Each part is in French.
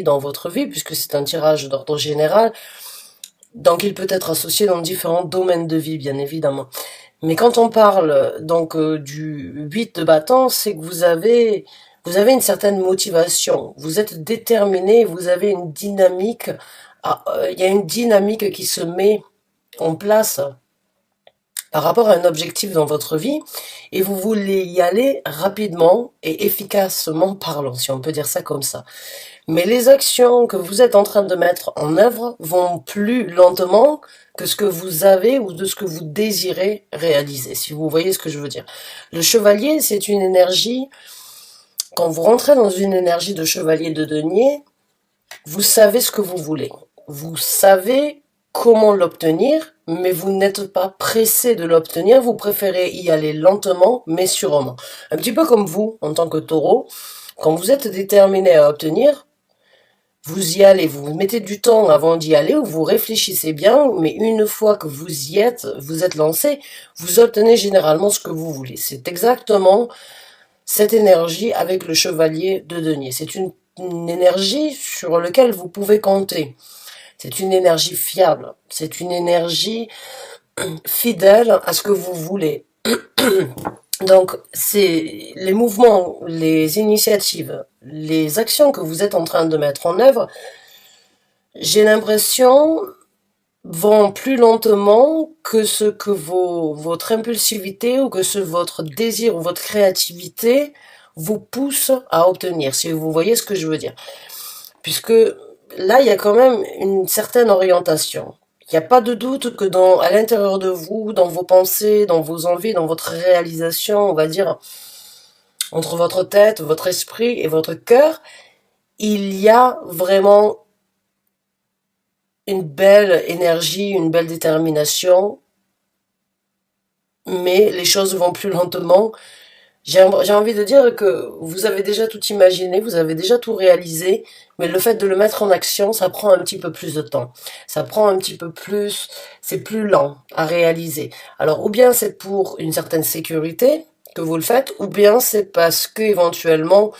dans votre vie, puisque c'est un tirage d'ordre général, donc il peut être associé dans différents domaines de vie, bien évidemment. Mais quand on parle donc du 8 de bâton, c'est que vous avez une certaine motivation, vous êtes déterminé, vous avez une dynamique, il y a une dynamique qui se met en place par rapport à un objectif dans votre vie et vous voulez y aller rapidement et efficacement parlant, si on peut dire ça comme ça. Mais les actions que vous êtes en train de mettre en œuvre vont plus lentement que ce que vous avez ou de ce que vous désirez réaliser, si vous voyez ce que je veux dire. Le chevalier, c'est une énergie, quand vous rentrez dans une énergie de chevalier de denier, vous savez ce que vous voulez. Vous savez comment l'obtenir, mais vous n'êtes pas pressé de l'obtenir, vous préférez y aller lentement, mais sûrement. Un petit peu comme vous, en tant que taureau, quand vous êtes déterminé à obtenir, vous y allez, vous mettez du temps avant d'y aller, ou vous réfléchissez bien, mais une fois que vous êtes lancé, vous obtenez généralement ce que vous voulez. C'est exactement cette énergie avec le chevalier de denier. C'est une énergie sur laquelle vous pouvez compter. C'est une énergie fiable. C'est une énergie fidèle à ce que vous voulez. Donc, c'est les mouvements, les initiatives, les actions que vous êtes en train de mettre en œuvre, j'ai l'impression, vont plus lentement que ce que votre impulsivité ou que votre désir ou votre créativité vous pousse à obtenir, si vous voyez ce que je veux dire. Puisque là, il y a quand même une certaine orientation. Il n'y a pas de doute que à l'intérieur de vous, dans vos pensées, dans vos envies, dans votre réalisation, on va dire, entre votre tête, votre esprit et votre cœur, il y a vraiment une belle énergie, une belle détermination, mais les choses vont plus lentement. J'ai envie de dire que vous avez déjà tout imaginé, vous avez déjà tout réalisé, mais le fait de le mettre en action, ça prend un petit peu plus de temps. Ça prend un petit peu plus, c'est plus lent à réaliser. Alors, ou bien c'est pour une certaine sécurité que vous le faites, ou bien c'est parce que éventuellement,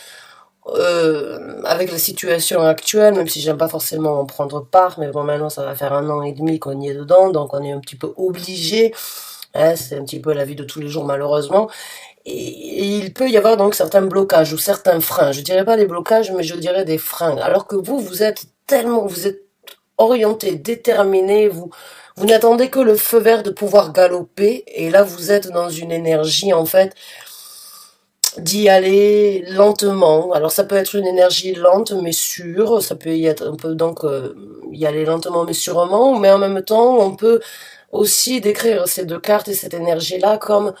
avec la situation actuelle, même si j'aime pas forcément en prendre part, mais bon, maintenant ça va faire 1 an et demi qu'on y est dedans, donc on est un petit peu obligé. Hein, c'est un petit peu la vie de tous les jours, malheureusement. Et il peut y avoir donc certains blocages ou certains freins. Je dirais pas des blocages, mais je dirais des freins. Alors que vous êtes vous êtes orienté, déterminé, vous n'attendez que le feu vert de pouvoir galoper. Et là, vous êtes dans une énergie, en fait, d'y aller lentement. Alors ça peut être une énergie lente mais sûre, ça peut y être, on peut donc y aller lentement mais sûrement, mais en même temps on peut aussi décrire ces deux cartes et cette énergie-là comme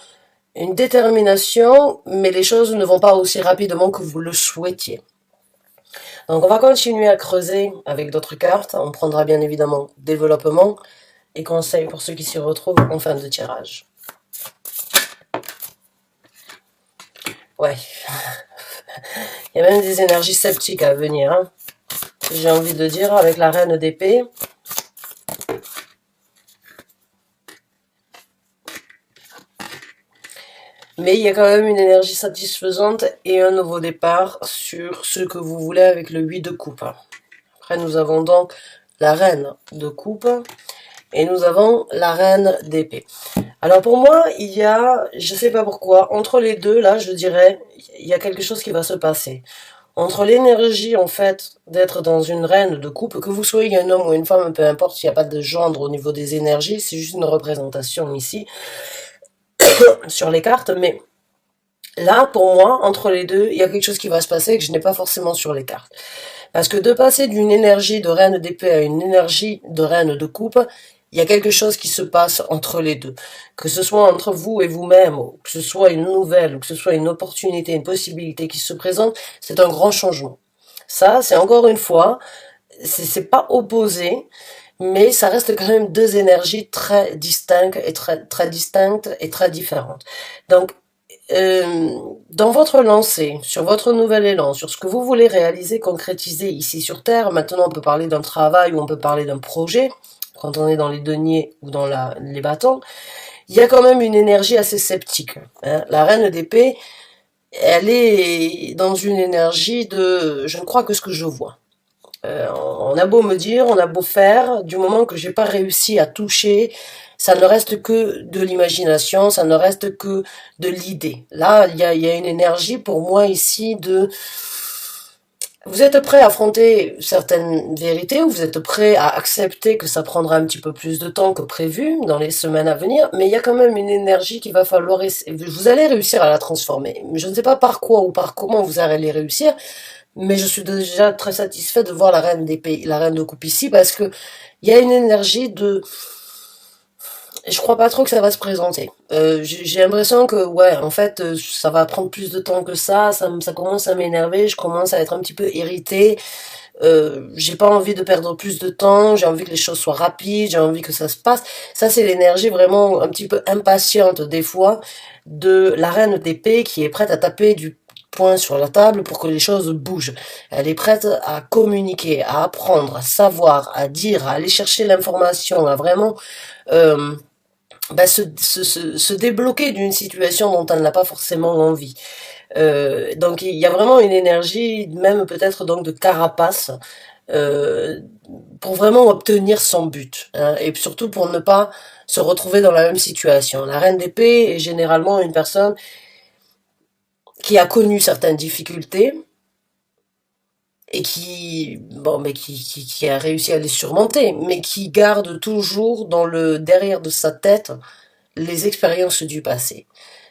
une détermination, mais les choses ne vont pas aussi rapidement que vous le souhaitiez. Donc on va continuer à creuser avec d'autres cartes, on prendra bien évidemment développement et conseils pour ceux qui s'y retrouvent en fin de tirage. Ouais. Il y a même des énergies sceptiques à venir, hein. J'ai envie de dire, avec la reine d'épée. Mais il y a quand même une énergie satisfaisante et un nouveau départ sur ce que vous voulez avec le 8 de coupe. Après, nous avons donc la reine de coupe et nous avons la reine d'épée. Alors pour moi, il y a, je sais pas pourquoi, entre les deux, là, je dirais, il y a quelque chose qui va se passer. Entre l'énergie, en fait, d'être dans une reine de coupe, que vous soyez un homme ou une femme, peu importe, il n'y a pas de gendre au niveau des énergies, c'est juste une représentation ici, sur les cartes, mais là, pour moi, entre les deux, il y a quelque chose qui va se passer que je n'ai pas forcément sur les cartes. Parce que de passer d'une énergie de reine d'épée à une énergie de reine de coupe, il y a quelque chose qui se passe entre les deux. Que ce soit entre vous et vous-même, ou que ce soit une nouvelle, ou que ce soit une opportunité, une possibilité qui se présente, c'est un grand changement. Ça, c'est encore une fois, c'est pas opposé, mais ça reste quand même deux énergies très distinctes et très distinctes et très différentes. Donc, dans votre lancée, sur votre nouvel élan, sur ce que vous voulez réaliser, concrétiser ici sur Terre, maintenant on peut parler d'un travail ou on peut parler d'un projet, quand on est dans les deniers ou dans les bâtons, il y a quand même une énergie assez sceptique. Hein. La reine d'épée, elle est dans une énergie de « je ne crois que ce que je vois ». On a beau me dire, on a beau faire, du moment que j'ai pas réussi à toucher, ça ne reste que de l'imagination, ça ne reste que de l'idée. Là, il y a une énergie pour moi ici de... Vous êtes prêt à affronter certaines vérités ou vous êtes prêt à accepter que ça prendra un petit peu plus de temps que prévu dans les semaines à venir, mais il y a quand même une énergie qu'il va falloir... Vous allez réussir à la transformer. Je ne sais pas par quoi ou par comment vous allez réussir, mais je suis déjà très satisfait de voir la reine d'épée, la reine de coupe ici, parce que il y a une énergie de... Je crois pas trop que ça va se présenter. J'ai l'impression que, ouais, en fait, ça va prendre plus de temps que ça commence à m'énerver, je commence à être un petit peu irritée, j'ai pas envie de perdre plus de temps, j'ai envie que les choses soient rapides, j'ai envie que ça se passe. Ça, c'est l'énergie vraiment un petit peu impatiente, des fois, de la reine d'épée qui est prête à taper du poing sur la table pour que les choses bougent. Elle est prête à communiquer, à apprendre, à savoir, à dire, à aller chercher l'information, à vraiment se débloquer d'une situation dont elle n'a pas forcément envie. Donc il y a vraiment une énergie, même peut-être donc de carapace, euh, pour vraiment obtenir son but, hein, et surtout pour ne pas se retrouver dans la même situation. La reine d'épée est généralement une personne qui a connu certaines difficultés et qui, bon, mais qui a réussi à les surmonter, mais qui garde toujours dans le derrière de sa tête les expériences du passé.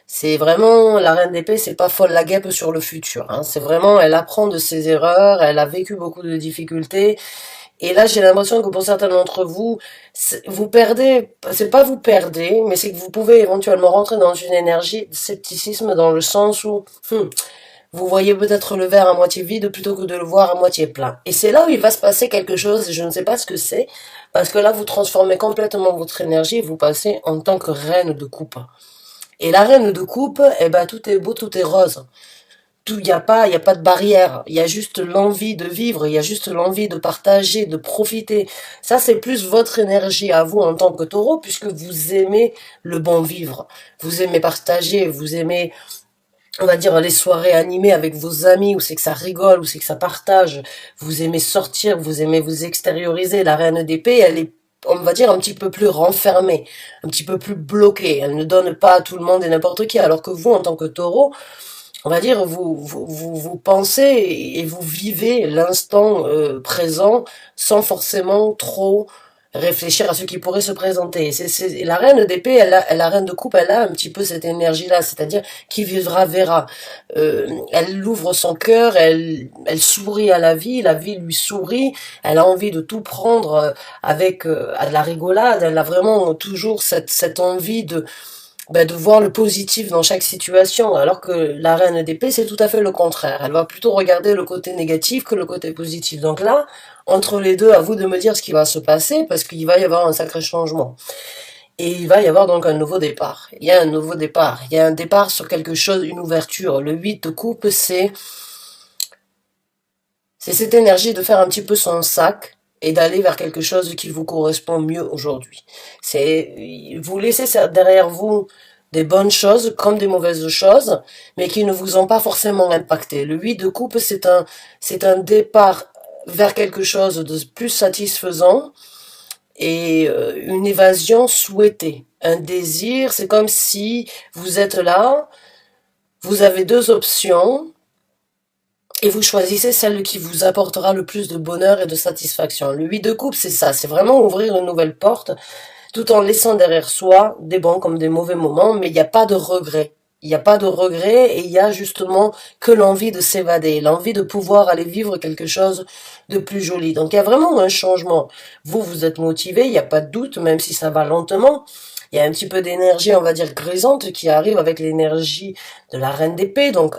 C'est vraiment, la reine d'épée, c'est pas folle la guêpe sur le futur, hein. C'est vraiment, elle apprend de ses erreurs, elle a vécu beaucoup de difficultés, et là, j'ai l'impression que pour certains d'entre vous, vous perdez, c'est pas vous perdez, mais c'est que vous pouvez éventuellement rentrer dans une énergie de scepticisme dans le sens où, vous voyez peut-être le verre à moitié vide plutôt que de le voir à moitié plein. Et c'est là où il va se passer quelque chose, et je ne sais pas ce que c'est, parce que là, vous transformez complètement votre énergie et vous passez en tant que reine de coupe. Et la reine de coupe, eh ben, tout est beau, tout est rose. Tout, il y a pas de barrière. Il y a juste l'envie de vivre, il y a juste l'envie de partager, de profiter. Ça, c'est plus votre énergie à vous en tant que taureau, puisque vous aimez le bon vivre. Vous aimez partager, vous aimez, on va dire, les soirées animées avec vos amis, où c'est que ça rigole, où c'est que ça partage. Vous aimez sortir, vous aimez vous extérioriser. La reine d'épée, elle est, on va dire, un petit peu plus renfermée, un petit peu plus bloquée. Elle ne donne pas à tout le monde et n'importe qui, alors que vous, en tant que taureau, on va dire, vous pensez et vous vivez l'instant présent sans forcément trop réfléchir à ce qui pourrait se présenter. La reine d'épée, la reine de coupe, elle a un petit peu cette énergie-là, c'est-à-dire qui vivra verra. Elle ouvre son cœur, elle sourit à la vie lui sourit, elle a envie de tout prendre avec à de la rigolade, elle a vraiment toujours cette envie de voir le positif dans chaque situation, alors que la reine d'épée, c'est tout à fait le contraire. Elle va plutôt regarder le côté négatif que le côté positif. Donc là, entre les deux, à vous de me dire ce qui va se passer, parce qu'il va y avoir un sacré changement. Et il va y avoir donc un nouveau départ. Il y a un nouveau départ. Il y a un départ sur quelque chose, une ouverture. Le 8 de coupe, c'est cette énergie de faire un petit peu son sac et d'aller vers quelque chose qui vous correspond mieux aujourd'hui. Vous laissez ça derrière vous des bonnes choses comme des mauvaises choses, mais qui ne vous ont pas forcément impacté. Le 8 de coupe, c'est un départ vers quelque chose de plus satisfaisant et une évasion souhaitée. Un désir, c'est comme si vous êtes là, vous avez deux options, et vous choisissez celle qui vous apportera le plus de bonheur et de satisfaction. Le 8 de coupe, c'est ça, c'est vraiment ouvrir une nouvelle porte, tout en laissant derrière soi des bons comme des mauvais moments, mais il n'y a pas de regret. Il n'y a pas de regret et il y a justement que l'envie de s'évader, l'envie de pouvoir aller vivre quelque chose de plus joli. Donc il y a vraiment un changement. Vous, vous êtes motivé, il n'y a pas de doute, même si ça va lentement. Il y a un petit peu d'énergie, on va dire, grisante qui arrive avec l'énergie de la reine d'épée, donc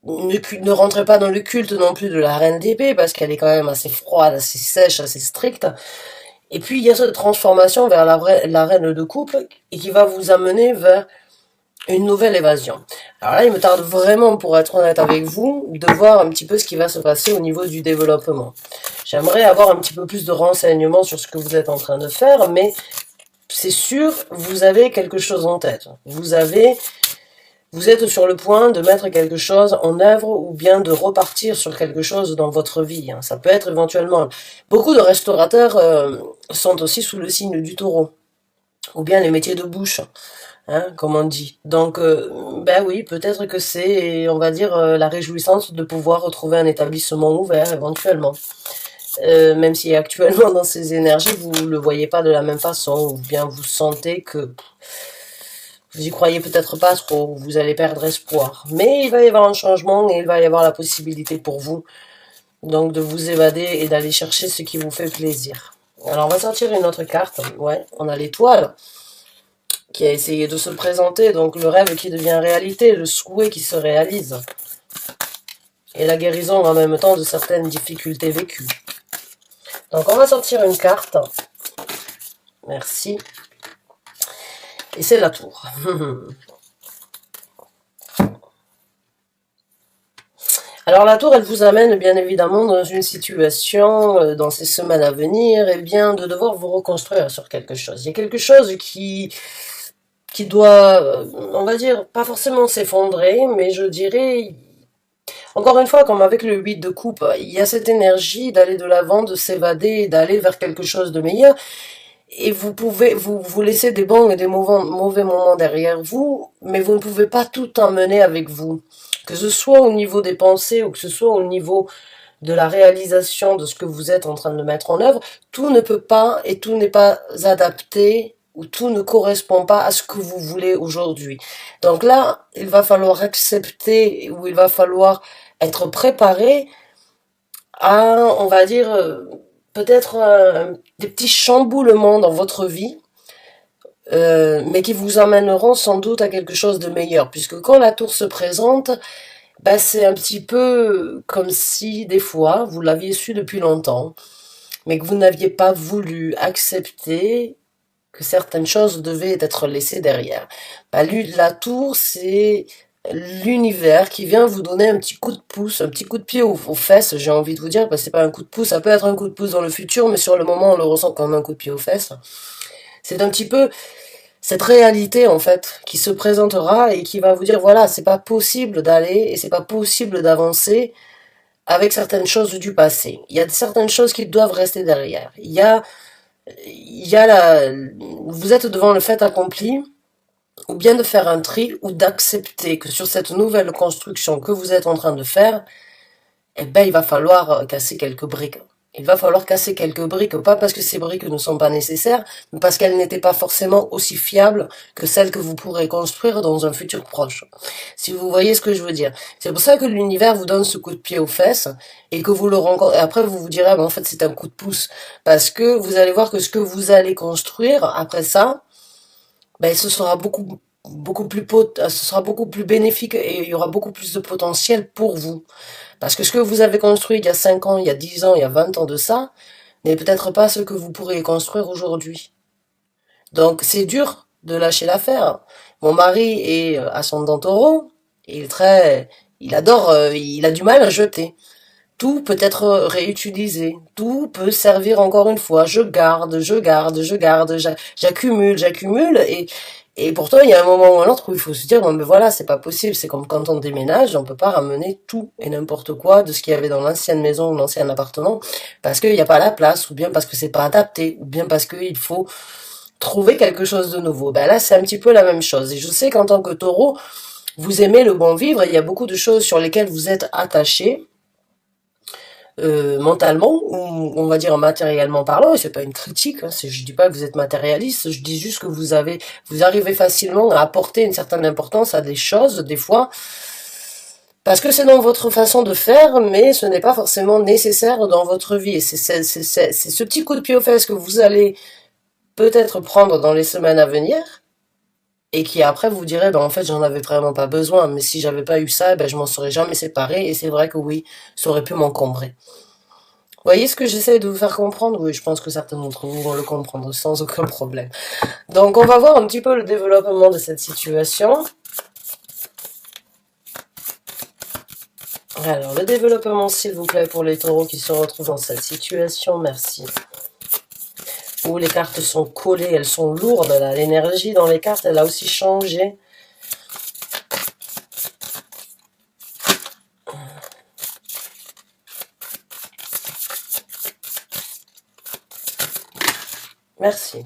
ne rentrez pas dans le culte non plus de la reine d'épée parce qu'elle est quand même assez froide, assez sèche, assez stricte. Et puis il y a cette transformation vers la reine de coupe et qui va vous amener vers une nouvelle évasion. Alors là, il me tarde vraiment, pour être honnête avec vous, de voir un petit peu ce qui va se passer au niveau du développement. J'aimerais avoir un petit peu plus de renseignements sur ce que vous êtes en train de faire, mais c'est sûr, vous avez quelque chose en tête. Vous avez vous êtes sur le point de mettre quelque chose en œuvre ou bien de repartir sur quelque chose dans votre vie. Ça peut être éventuellement... Beaucoup de restaurateurs sont aussi sous le signe du taureau, ou bien les métiers de bouche, comme on dit. Donc, ben oui, peut-être que c'est, on va dire, la réjouissance de pouvoir retrouver un établissement ouvert éventuellement. Même si actuellement dans ces énergies, vous le voyez pas de la même façon, ou bien vous sentez que vous y croyez peut-être pas trop, vous allez perdre espoir. Mais il va y avoir un changement et il va y avoir la possibilité pour vous, donc de vous évader et d'aller chercher ce qui vous fait plaisir. Alors on va sortir une autre carte, ouais, on a l'étoile, qui a essayé de se présenter, donc le rêve qui devient réalité, le souhait qui se réalise. Et la guérison en même temps de certaines difficultés vécues. Donc on va sortir une carte. Merci. Et c'est la tour. Alors la tour, elle vous amène bien évidemment dans une situation, dans ces semaines à venir, et bien de devoir vous reconstruire sur quelque chose. Il y a quelque chose qui doit, on va dire, pas forcément s'effondrer, mais je dirais, encore une fois, comme avec le 8 de coupe, il y a cette énergie d'aller de l'avant, de s'évader, d'aller vers quelque chose de meilleur, et vous pouvez vous laisser des bons et des mauvais moments derrière vous, mais vous ne pouvez pas tout emmener avec vous. Que ce soit au niveau des pensées ou que ce soit au niveau de la réalisation de ce que vous êtes en train de mettre en œuvre, tout ne peut pas et tout n'est pas adapté ou tout ne correspond pas à ce que vous voulez aujourd'hui. Donc là, il va falloir accepter ou il va falloir être préparé à, on va dire, peut-être des petits chamboulements dans votre vie, mais qui vous amèneront sans doute à quelque chose de meilleur, puisque quand la tour se présente, ben c'est un petit peu comme si des fois vous l'aviez su depuis longtemps, mais que vous n'aviez pas voulu accepter que certaines choses devaient être laissées derrière. Ben, la tour, c'est l'univers qui vient vous donner un petit coup de pouce, un petit coup de pied aux fesses, j'ai envie de vous dire, parce que c'est pas un coup de pouce, ça peut être un coup de pouce dans le futur, mais sur le moment on le ressent comme un coup de pied aux fesses. C'est un petit peu cette réalité en fait qui se présentera et qui va vous dire voilà, c'est pas possible d'aller et c'est pas possible d'avancer avec certaines choses du passé. Il y a certaines choses qui doivent rester derrière. Vous êtes devant le fait accompli, ou bien de faire un tri, ou d'accepter que sur cette nouvelle construction que vous êtes en train de faire, eh ben, il va falloir casser quelques briques. Il va falloir casser quelques briques, pas parce que ces briques ne sont pas nécessaires, mais parce qu'elles n'étaient pas forcément aussi fiables que celles que vous pourrez construire dans un futur proche. Si vous voyez ce que je veux dire. C'est pour ça que l'univers vous donne ce coup de pied aux fesses, et que vous le rencontrez, et après vous vous direz, en fait c'est un coup de pouce. Parce que vous allez voir que ce que vous allez construire, après ça, ben, ce sera ce sera beaucoup plus bénéfique et il y aura beaucoup plus de potentiel pour vous. Parce que ce que vous avez construit il y a 5 ans, il y a 10 ans, il y a 20 ans de ça, n'est peut-être pas ce que vous pourriez construire aujourd'hui. Donc c'est dur de lâcher l'affaire. Mon mari est ascendant taureau, il adore, il a du mal à jeter. Tout peut être réutilisé, tout peut servir encore une fois. Je garde, j'accumule, et pourtant il y a un moment ou un autre où il faut se dire, bon mais voilà, c'est pas possible, c'est comme quand on déménage, on peut pas ramener tout et n'importe quoi de ce qu'il y avait dans l'ancienne maison ou l'ancien appartement, parce qu'il n'y a pas la place, ou bien parce que c'est pas adapté, ou bien parce qu'il faut trouver quelque chose de nouveau. Ben là c'est un petit peu la même chose, et je sais qu'en tant que taureau, vous aimez le bon vivre, et il y a beaucoup de choses sur lesquelles vous êtes attaché, mentalement, ou on va dire matériellement parlant, et c'est pas une critique, je dis pas que vous êtes matérialiste, je dis juste que vous arrivez facilement à apporter une certaine importance à des choses, des fois, parce que c'est dans votre façon de faire, mais ce n'est pas forcément nécessaire dans votre vie, et c'est ce petit coup de pied aux fesses que vous allez peut-être prendre dans les semaines à venir, et qui après vous direz, ben en fait j'en avais vraiment pas besoin, mais si j'avais pas eu ça, ben je m'en serais jamais séparé, et c'est vrai que oui, ça aurait pu m'encombrer. Vous voyez ce que j'essaie de vous faire comprendre? Oui, je pense que certains d'entre vous vont le comprendre sans aucun problème. Donc on va voir un petit peu le développement de cette situation. Alors le développement s'il vous plaît pour les taureaux qui se retrouvent dans cette situation, merci. Où les cartes sont collées, elles sont lourdes, là. L'énergie dans les cartes elle a aussi changé. Merci.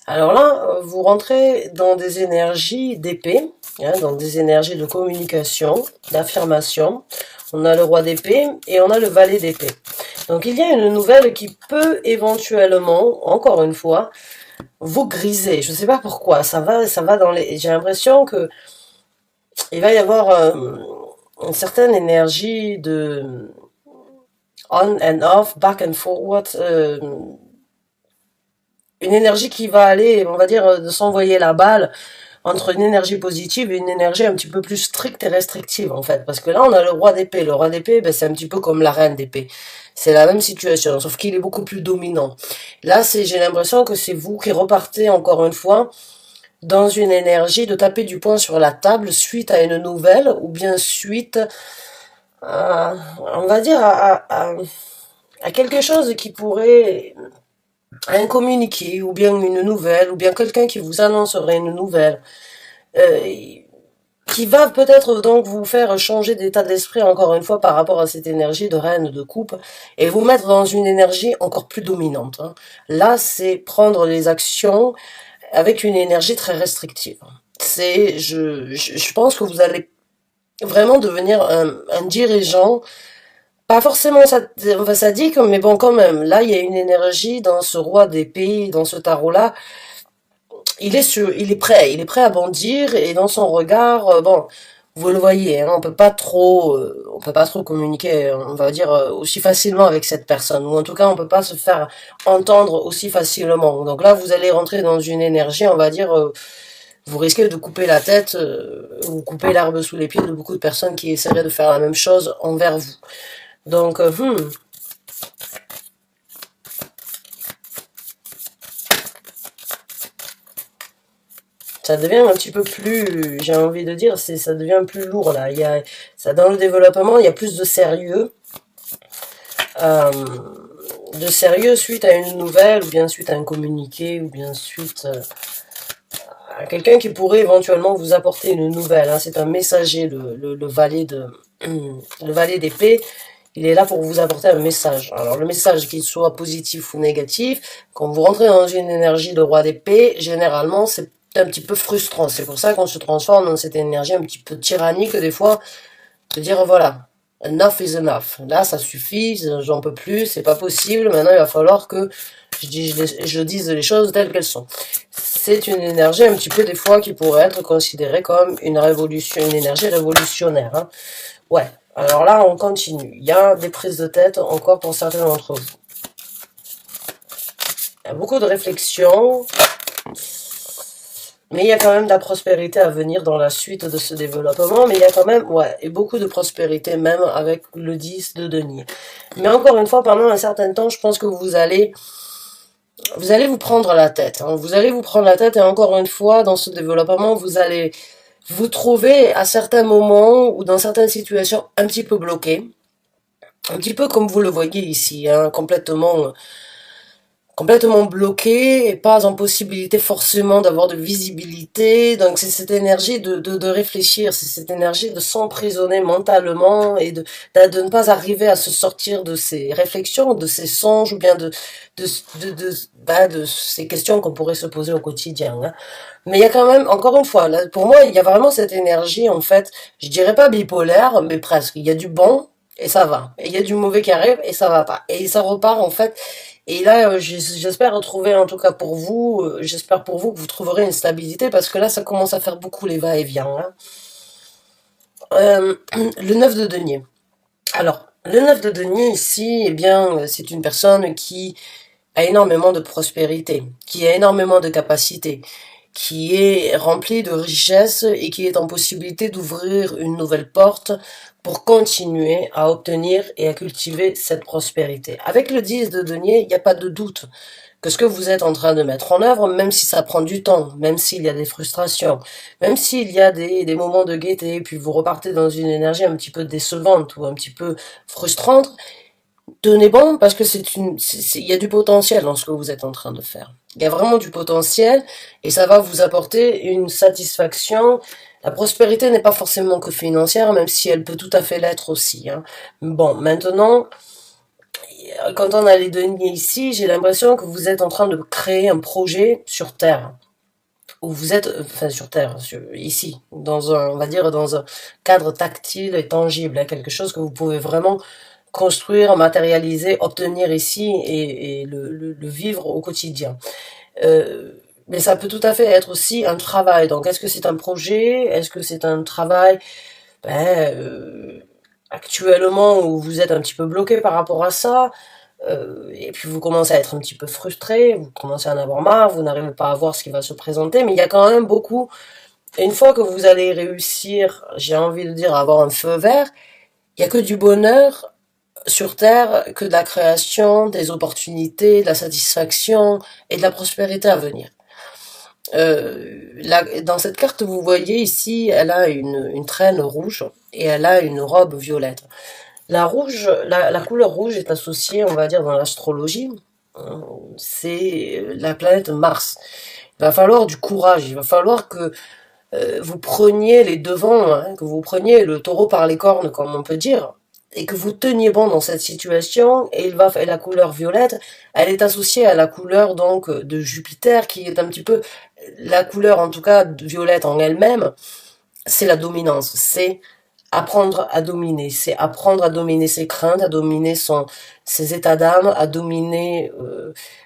Alors là, vous rentrez dans des énergies d'épée, hein, dans des énergies de communication, d'affirmation. On a le roi d'épée et on a le valet d'épée. Donc il y a une nouvelle qui peut éventuellement, encore une fois, vous griser. Je ne sais pas pourquoi. Ça va dans les. J'ai l'impression que il va y avoir une certaine énergie de on and off, back and forward, une énergie qui va aller, on va dire, de s'envoyer la balle entre une énergie positive et une énergie un petit peu plus stricte et restrictive, en fait. Parce que là, on a le roi d'épée. Le roi d'épée, ben, c'est un petit peu comme la reine d'épée. C'est la même situation, sauf qu'il est beaucoup plus dominant. Là, j'ai l'impression que c'est vous qui repartez, encore une fois, dans une énergie de taper du poing sur la table suite à une nouvelle, ou bien suite à, on va dire, à quelque chose qui pourrait, un communiqué, ou bien une nouvelle, ou bien quelqu'un qui vous annoncerait une nouvelle. Euh, qui va peut-être donc vous faire changer d'état d'esprit encore une fois par rapport à cette énergie de reine de coupe et vous mettre dans une énergie encore plus dominante, hein. Là, c'est prendre les actions avec une énergie très restrictive. Je pense que vous allez vraiment devenir un dirigeant, pas forcément sadique, mais bon, quand même. Là, il y a une énergie dans ce roi d'épée, dans ce tarot-là, il est prêt à bondir et dans son regard, bon, vous le voyez, hein, on peut pas trop communiquer, on va dire aussi facilement avec cette personne, ou en tout cas, on peut pas se faire entendre aussi facilement. Donc là, vous allez rentrer dans une énergie, on va dire, vous risquez de couper la tête, ou couper l'herbe sous les pieds de beaucoup de personnes qui essaieraient de faire la même chose envers vous. Donc, ça devient un petit peu plus, j'ai envie de dire, ça devient plus lourd là. Ça dans le développement, il y a plus euh, de sérieux suite à une nouvelle, ou bien suite à un communiqué, ou bien suite à quelqu'un qui pourrait éventuellement vous apporter une nouvelle, hein. C'est un messager, le valet le valet d'épée. Il est là pour vous apporter un message. Alors le message, qu'il soit positif ou négatif, quand vous rentrez dans une énergie de roi d'épée, généralement c'est un petit peu frustrant. C'est pour ça qu'on se transforme dans cette énergie un petit peu tyrannique des fois, de dire voilà, enough is enough. Là ça suffit, j'en peux plus, c'est pas possible, maintenant il va falloir que je dise les choses telles qu'elles sont. C'est une énergie un petit peu des fois qui pourrait être considérée comme une révolution, une énergie révolutionnaire, hein. Ouais. Alors là, on continue. Il y a des prises de tête encore pour certains d'entre vous. Il y a beaucoup de réflexions, mais il y a quand même de la prospérité à venir dans la suite de ce développement. Mais il y a quand même, ouais, et beaucoup de prospérité même avec le 10 de denier. Mais encore une fois, pendant un certain temps, je pense que vous allez vous prendre la tête, hein. Vous allez vous prendre la tête et encore une fois, dans ce développement, vous allez vous trouver à certains moments ou dans certaines situations un petit peu bloqué. Un petit peu comme vous le voyez ici, hein, complètement bloqué et pas en possibilité forcément d'avoir de visibilité. Donc c'est cette énergie de réfléchir, c'est cette énergie de s'emprisonner mentalement et de ne pas arriver à se sortir de ces réflexions, de ces songes ou bien de, de ces questions qu'on pourrait se poser au quotidien, hein. Mais il y a quand même, encore une fois, là, pour moi, il y a vraiment cette énergie, en fait, je dirais pas bipolaire, mais presque. Il y a du bon, et ça va. Et il y a du mauvais qui arrive, et ça va pas. Et ça repart, en fait. Et là, j'espère retrouver, en tout cas pour vous, j'espère pour vous que vous trouverez une stabilité, parce que là, ça commence à faire beaucoup les va-et-vient, hein. Le 9 de denier. Alors, le 9 de denier, ici, eh bien, c'est une personne qui a énormément de prospérité, qui a énormément de capacités, qui est remplie de richesses et qui est en possibilité d'ouvrir une nouvelle porte pour continuer à obtenir et à cultiver cette prospérité. Avec le 10 de denier, il n'y a pas de doute que ce que vous êtes en train de mettre en œuvre, même si ça prend du temps, même s'il y a des frustrations, même s'il y a des moments de gaieté, puis vous repartez dans une énergie un petit peu décevante ou un petit peu frustrante, tenez bon parce que il y a du potentiel dans ce que vous êtes en train de faire. Il y a vraiment du potentiel et ça va vous apporter une satisfaction. La prospérité n'est pas forcément que financière, même si elle peut tout à fait l'être aussi, hein. Bon, maintenant, quand on a les deniers ici, j'ai l'impression que vous êtes en train de créer un projet sur Terre. Où vous êtes, enfin sur Terre, ici, dans un, on va dire, dans un cadre tactile et tangible, hein, quelque chose que vous pouvez vraiment construire, matérialiser, obtenir ici et le vivre au quotidien. Euh, mais ça peut tout à fait être aussi un travail. Donc, est-ce que c'est un projet? Est-ce que c'est un travail? Ben, actuellement, où vous êtes un petit peu bloqué par rapport à ça, et puis vous commencez à être un petit peu frustré, vous commencez à en avoir marre, vous n'arrivez pas à voir ce qui va se présenter, mais il y a quand même beaucoup. Et une fois que vous allez réussir, j'ai envie de dire, à avoir un feu vert, il y a que du bonheur sur Terre, que de la création, des opportunités, de la satisfaction et de la prospérité à venir. Dans cette carte, vous voyez ici, elle a une traîne rouge et elle a une robe violette. La couleur rouge est associée, on va dire, dans l'astrologie, c'est la planète Mars. Il va falloir du courage, il va falloir que vous preniez les devants, hein, que vous preniez le taureau par les cornes, comme on peut dire, et que vous teniez bon dans cette situation. Et la couleur violette, elle est associée à la couleur donc de Jupiter, qui est un petit peu la couleur, en tout cas violette en elle-même, c'est la dominance, c'est apprendre à dominer, c'est apprendre à dominer ses craintes, à dominer ses états d'âme, à dominer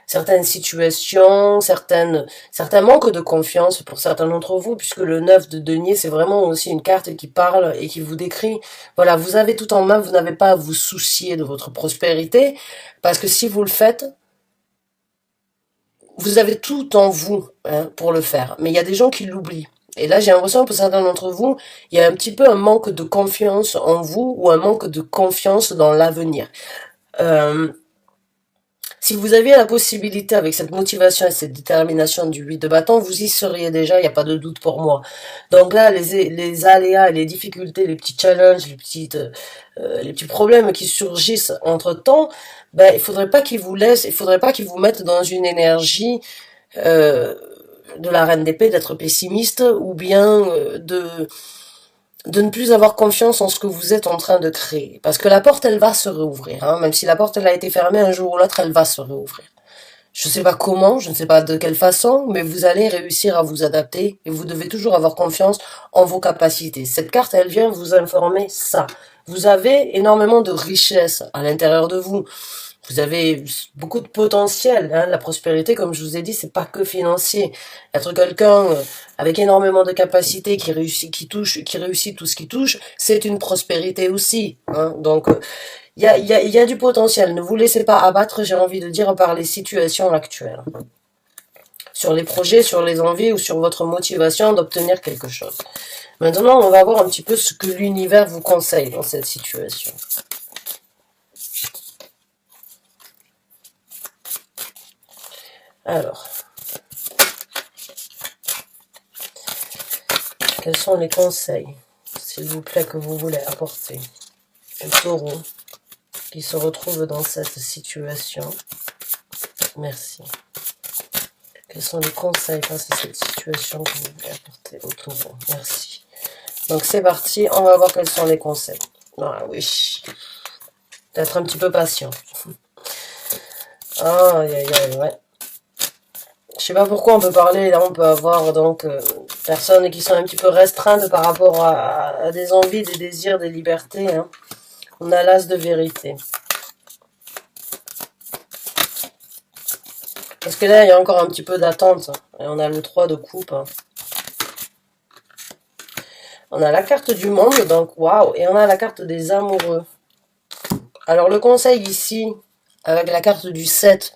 certaines situations, certains manques de confiance pour certains d'entre vous, puisque le 9 de denier, c'est vraiment aussi une carte qui parle et qui vous décrit, voilà, vous avez tout en main, vous n'avez pas à vous soucier de votre prospérité, parce que si vous le faites, vous avez tout en vous, hein, pour le faire. Mais il y a des gens qui l'oublient. Et là, j'ai l'impression que pour certains d'entre vous, il y a un petit peu un manque de confiance en vous ou un manque de confiance dans l'avenir. Euh, Si vous aviez la possibilité, avec cette motivation et cette détermination du 8 de bâton, vous y seriez déjà, il n'y a pas de doute pour moi. Donc là, les aléas, les difficultés, les petits challenges, les petits problèmes qui surgissent entre-temps, ben, il faudrait pas qu'ils vous mettent dans une énergie euh, de la reine d'épée d'être pessimiste ou bien de ne plus avoir confiance en ce que vous êtes en train de créer. Parce que la porte, elle va se réouvrir. Hein. Même si la porte, elle a été fermée un jour ou l'autre, elle va se réouvrir. Je ne sais pas comment, je ne sais pas de quelle façon, mais vous allez réussir à vous adapter et vous devez toujours avoir confiance en vos capacités. Cette carte, elle vient vous informer ça. Vous avez énormément de richesse à l'intérieur de vous. Vous avez beaucoup de potentiel. Hein. La prospérité, comme je vous ai dit, c'est pas que financier. Être quelqu'un avec énormément de capacités qui réussit tout ce qui touche, c'est une prospérité aussi. Hein. Donc, il y a du potentiel. Ne vous laissez pas abattre, j'ai envie de dire, par les situations actuelles. Sur les projets, sur les envies ou sur votre motivation d'obtenir quelque chose. Maintenant, on va voir un petit peu ce que l'univers vous conseille dans cette situation. Alors, quels sont les conseils, s'il vous plaît, que vous voulez apporter au taureau qui se retrouve dans cette situation? Merci. Quels sont les conseils face à cette situation que vous voulez apporter au taureau? Merci. Donc c'est parti, on va voir quels sont les conseils. Ah oui, d'être un petit peu patient. Ah, aïe, aïe, aïe, ouais. Je sais pas pourquoi on peut parler, là on peut avoir donc personnes qui sont un petit peu restreintes par rapport à des envies, des désirs, des libertés. Hein. On a l'as de vérité. Parce que là, il y a encore un petit peu d'attente. Et on a le 3 de coupe. Hein. On a la carte du monde, donc waouh. Et on a la carte des amoureux. Alors le conseil ici, avec la carte du 7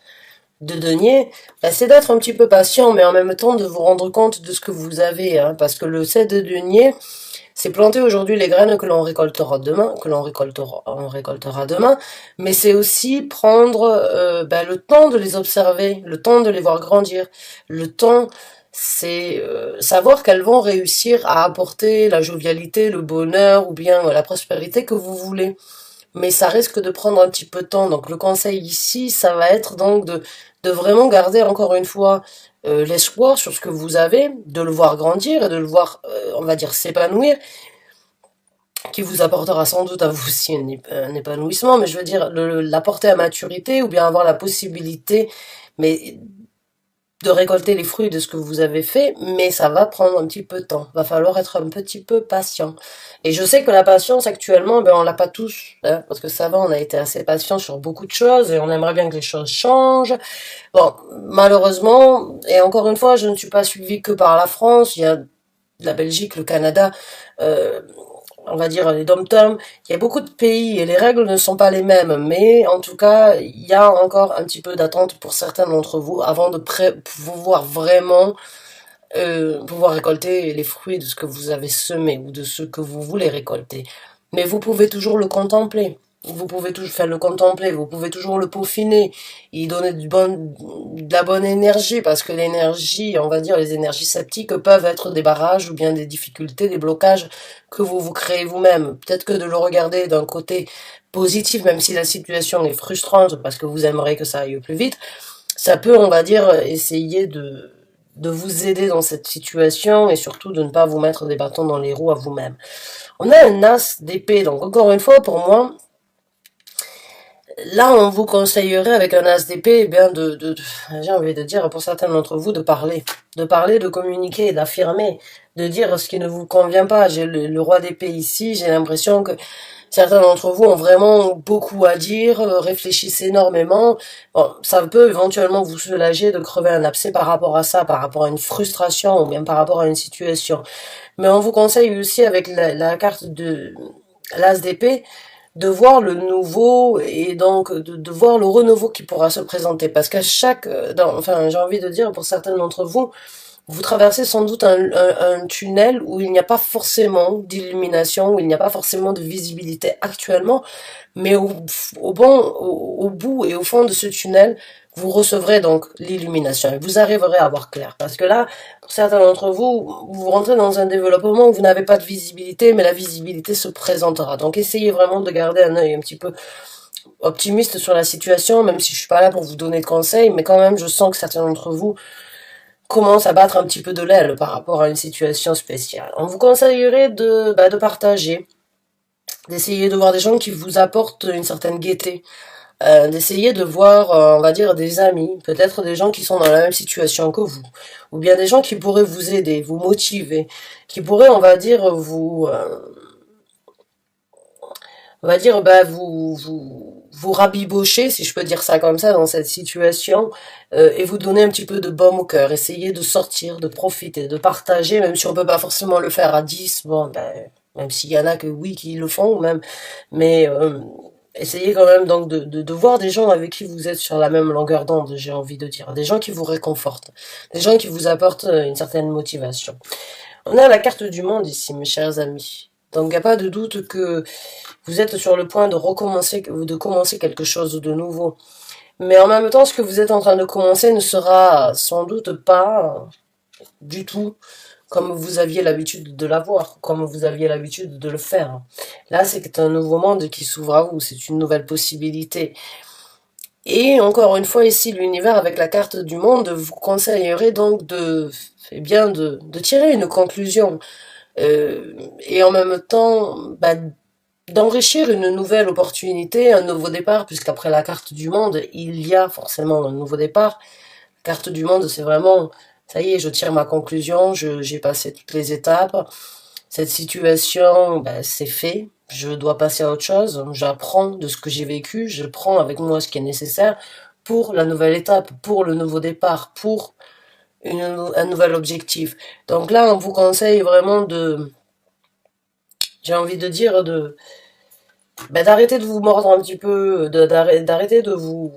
de denier, bah, c'est d'être un petit peu patient, mais en même temps de vous rendre compte de ce que vous avez. Hein, parce que le 7 de denier, c'est planter aujourd'hui les graines que l'on récoltera demain, on récoltera demain, mais c'est aussi prendre le temps de les observer, le temps de les voir grandir, le temps, c'est savoir qu'elles vont réussir à apporter la jovialité, le bonheur ou bien la prospérité que vous voulez. Mais ça risque de prendre un petit peu de temps. Donc le conseil ici, ça va être donc de vraiment garder encore une fois l'espoir sur ce que vous avez, de le voir grandir et de le voir, on va dire, s'épanouir. qui vous apportera sans doute à vous aussi un épanouissement, mais je veux dire, l'apporter à maturité, ou bien avoir la possibilité, mais de récolter les fruits de ce que vous avez fait, mais ça va prendre un petit peu de temps. Va falloir être un petit peu patient. Et je sais que la patience actuellement, ben on l'a pas tous, hein, parce que ça va, on a été assez patient sur beaucoup de choses et on aimerait bien que les choses changent. Bon, malheureusement, et encore une fois, je ne suis pas suivie que par la France. Il y a la Belgique, le Canada, euh, on va dire les dom-toms, il y a beaucoup de pays et les règles ne sont pas les mêmes, mais en tout cas, il y a encore un petit peu d'attente pour certains d'entre vous avant de pouvoir vraiment pouvoir récolter les fruits de ce que vous avez semé ou de ce que vous voulez récolter. Mais vous pouvez toujours le contempler. Vous pouvez toujours faire le contempler, vous pouvez toujours le peaufiner, y donner de la bonne énergie, parce que l'énergie, on va dire, les énergies sceptiques peuvent être des barrages ou bien des difficultés, des blocages que vous vous créez vous-même. Peut-être que de le regarder d'un côté positif, même si la situation est frustrante, parce que vous aimeriez que ça aille plus vite, ça peut, on va dire, essayer de vous aider dans cette situation et surtout de ne pas vous mettre des bâtons dans les roues à vous-même. On a un as d'épée, donc encore une fois, pour moi, là, on vous conseillerait avec un as d'épée, eh bien, j'ai envie de dire pour certains d'entre vous, de parler, de communiquer, d'affirmer, de dire ce qui ne vous convient pas. J'ai le roi d'épée ici, j'ai l'impression que certains d'entre vous ont vraiment beaucoup à dire, réfléchissent énormément. Bon, ça peut éventuellement vous soulager de crever un abcès par rapport à ça, par rapport à une frustration ou bien par rapport à une situation. Mais on vous conseille aussi avec la carte de l'as d'épée, de voir le nouveau et donc de voir le renouveau qui pourra se présenter. Parce qu'à chaque, enfin j'ai envie de dire pour certains d'entre vous, vous traversez sans doute un tunnel où il n'y a pas forcément d'illumination, où il n'y a pas forcément de visibilité actuellement, mais au bout et au fond de ce tunnel, vous recevrez donc l'illumination et vous arriverez à voir clair. Parce que là, pour certains d'entre vous, vous rentrez dans un développement où vous n'avez pas de visibilité, mais la visibilité se présentera. Donc essayez vraiment de garder un œil un petit peu optimiste sur la situation, même si je suis pas là pour vous donner de conseils, mais quand même je sens que certains d'entre vous commencent à battre un petit peu de l'aile par rapport à une situation spéciale. On vous conseillerait de partager, d'essayer de voir des gens qui vous apportent une certaine gaieté, d'essayer de voir, on va dire, des amis, peut-être des gens qui sont dans la même situation que vous, ou bien des gens qui pourraient vous aider, vous motiver, qui pourraient, on va dire, bah, vous rabibocher, si je peux dire ça comme ça, dans cette situation, et vous donner un petit peu de baume au cœur. Essayez de sortir, de profiter, de partager, même si on peut pas forcément le faire à 10, bon, ben, même s'il y en a que oui, qui le font, même, mais, essayez quand même donc de voir des gens avec qui vous êtes sur la même longueur d'onde, j'ai envie de dire. Des gens qui vous réconfortent, des gens qui vous apportent une certaine motivation. On a la carte du monde ici, mes chers amis. Donc, il n'y a pas de doute que vous êtes sur le point de recommencer, de commencer quelque chose de nouveau. Mais en même temps, ce que vous êtes en train de commencer ne sera sans doute pas du tout comme vous aviez l'habitude de l'avoir, comme vous aviez l'habitude de le faire. Là, c'est un nouveau monde qui s'ouvre à vous, c'est une nouvelle possibilité. Et encore une fois, ici, l'univers avec la carte du monde vous conseillerait donc de tirer une conclusion. Et en même temps, bah, d'enrichir une nouvelle opportunité, un nouveau départ, puisqu'après la carte du monde, il y a forcément un nouveau départ. La carte du monde, c'est vraiment, ça y est, je tire ma conclusion, j'ai passé toutes les étapes. Cette situation, ben, c'est fait. Je dois passer à autre chose. J'apprends de ce que j'ai vécu. Je prends avec moi ce qui est nécessaire pour la nouvelle étape, pour le nouveau départ, pour un nouvel objectif. Donc là, on vous conseille vraiment j'ai envie de dire d'arrêter de vous mordre un petit peu, d'arrêter de vous,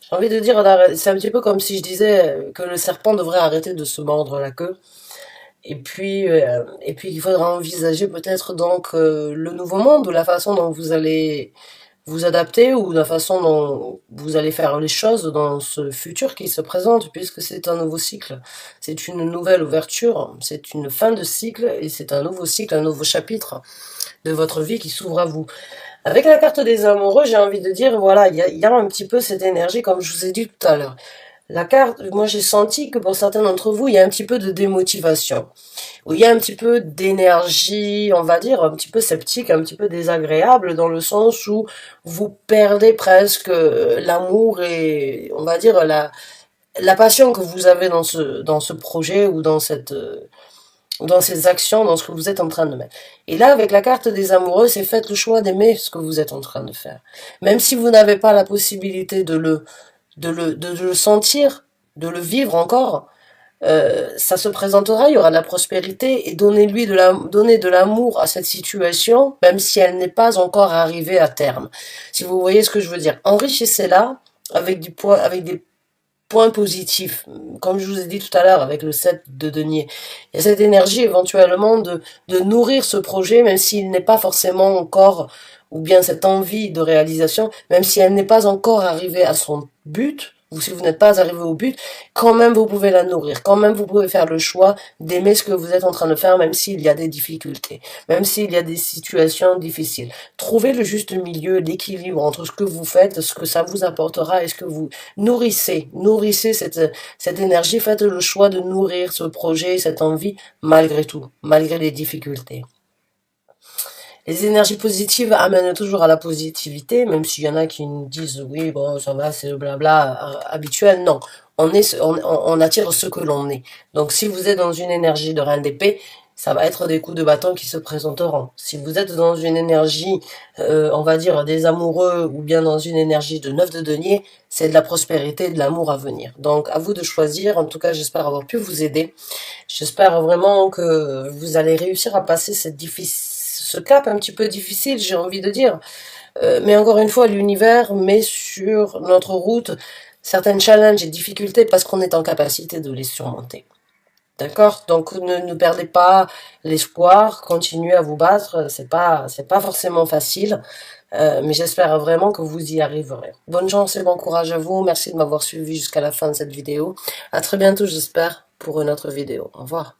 j'ai envie de dire, c'est un petit peu comme si je disais que le serpent devrait arrêter de se mordre la queue. Et puis il faudra envisager peut-être donc le nouveau monde ou la façon dont vous allez vous adapter ou la façon dont vous allez faire les choses dans ce futur qui se présente puisque c'est un nouveau cycle. C'est une nouvelle ouverture, c'est une fin de cycle et c'est un nouveau cycle, un nouveau chapitre de votre vie qui s'ouvre à vous. Avec la carte des amoureux, j'ai envie de dire, voilà, il y a un petit peu cette énergie comme je vous ai dit tout à l'heure. La carte, moi j'ai senti que pour certains d'entre vous, il y a un petit peu de démotivation, où il y a un petit peu d'énergie, on va dire, un petit peu sceptique, un petit peu désagréable, dans le sens où vous perdez presque l'amour et, on va dire, la passion que vous avez dans ce projet ou dans dans ces actions, dans ce que vous êtes en train de mettre. Et là, avec la carte des amoureux, c'est faites le choix d'aimer ce que vous êtes en train de faire. Même si vous n'avez pas la possibilité de le sentir, de le vivre encore, ça se présentera, il y aura de la prospérité et donnez de l'amour à cette situation, même si elle n'est pas encore arrivée à terme. Si vous voyez ce que je veux dire, enrichissez-la avec des points positifs. Comme je vous ai dit tout à l'heure avec le 7 de denier, il y a cette énergie éventuellement de nourrir ce projet, même s'il n'est pas forcément encore, ou bien cette envie de réalisation, même si elle n'est pas encore arrivée à son but, ou si vous n'êtes pas arrivé au but, quand même vous pouvez la nourrir, quand même vous pouvez faire le choix d'aimer ce que vous êtes en train de faire, même s'il y a des difficultés, même s'il y a des situations difficiles. Trouvez le juste milieu, l'équilibre entre ce que vous faites, ce que ça vous apportera et ce que vous nourrissez cette énergie, faites le choix de nourrir ce projet, cette envie, malgré tout, malgré les difficultés. Les énergies positives amènent toujours à la positivité, même s'il y en a qui nous disent oui, bon, ça va, c'est le blabla habituel. Non, on attire ce que l'on est. Donc, si vous êtes dans une énergie de reine d'épée, ça va être des coups de bâton qui se présenteront. Si vous êtes dans une énergie, on va dire, des amoureux, ou bien dans une énergie de neuf de denier, c'est de la prospérité, de l'amour à venir. Donc, à vous de choisir. En tout cas, j'espère avoir pu vous aider. J'espère vraiment que vous allez réussir à passer ce cap un petit peu difficile, j'ai envie de dire. Mais encore une fois, l'univers met sur notre route certains challenges et difficultés parce qu'on est en capacité de les surmonter. D'accord? Donc ne perdez pas l'espoir, continuez à vous battre, c'est pas forcément facile, mais j'espère vraiment que vous y arriverez. Bonne chance et bon courage à vous, merci de m'avoir suivi jusqu'à la fin de cette vidéo. À très bientôt j'espère pour une autre vidéo. Au revoir.